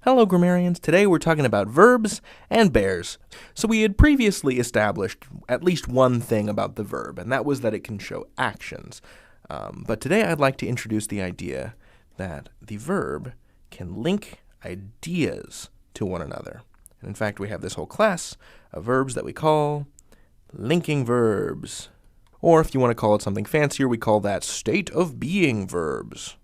Hello grammarians, today we're talking about verbs and bears. So we had previously established at least one thing about the verb, and that was that it can show actions. But today I'd like to introduce the idea that the verb can link ideas to one another. And in fact, we have this whole class of verbs that we call linking verbs. Or if you want to call it something fancier, we call that state of being verbs.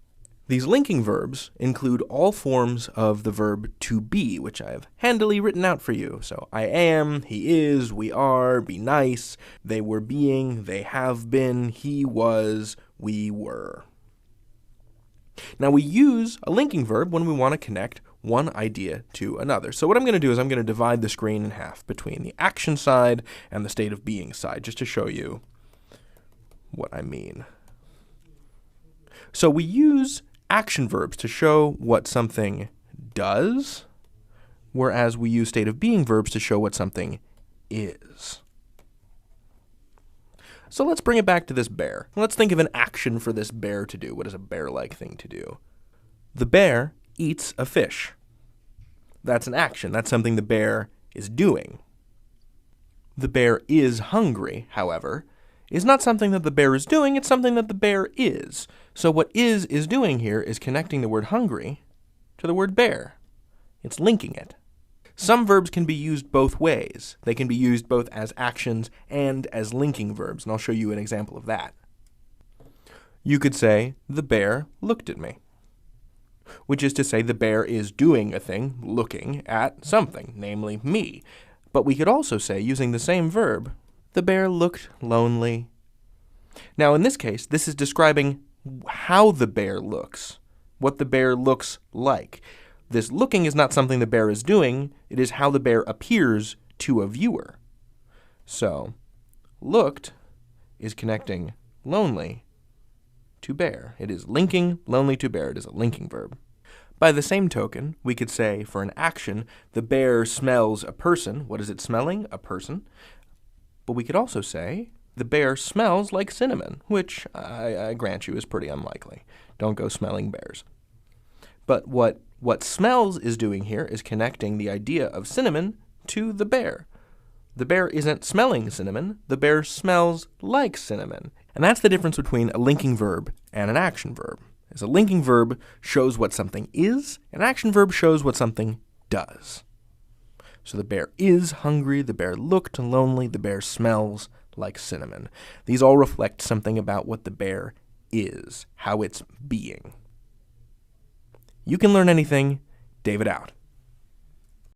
These linking verbs include all forms of the verb to be, which I have handily written out for you. So I am, he is, we are, be nice, they were being, they have been, he was, we were. Now we use a linking verb when we want to connect one idea to another. So what I'm going to do is I'm going to divide the screen in half between the action side and the state of being side, just to show you what I mean. So we use action verbs to show what something does, whereas we use state of being verbs to show what something is. So let's bring it back to this bear. Let's think of an action for this bear to do. What is a bear-like thing to do? The bear eats a fish. That's an action. That's something the bear is doing. The bear is hungry, however, is not something that the bear is doing, it's something that the bear is. So what is doing here is connecting the word hungry to the word bear. It's linking it. Some verbs can be used both ways. They can be used both as actions and as linking verbs, and I'll show you an example of that. You could say, the bear looked at me, which is to say the bear is doing a thing, looking at something, namely me. But we could also say, using the same verb, the bear looked lonely. Now in this case, this is describing how the bear looks, what the bear looks like. This looking is not something the bear is doing, it is how the bear appears to a viewer. So, looked is connecting lonely to bear. It is linking lonely to bear. It is a linking verb. By the same token, we could say for an action, the bear smells a person. What is it smelling? A person. But we could also say, the bear smells like cinnamon, which I grant you is pretty unlikely. Don't go smelling bears. But what smells is doing here is connecting the idea of cinnamon to the bear. The bear isn't smelling cinnamon, the bear smells like cinnamon. And that's the difference between a linking verb and an action verb. As a linking verb shows what something is, an action verb shows what something does. So the bear is hungry, the bear looked lonely, the bear smells like cinnamon. These all reflect something about what the bear is, how it's being. You can learn anything. David out.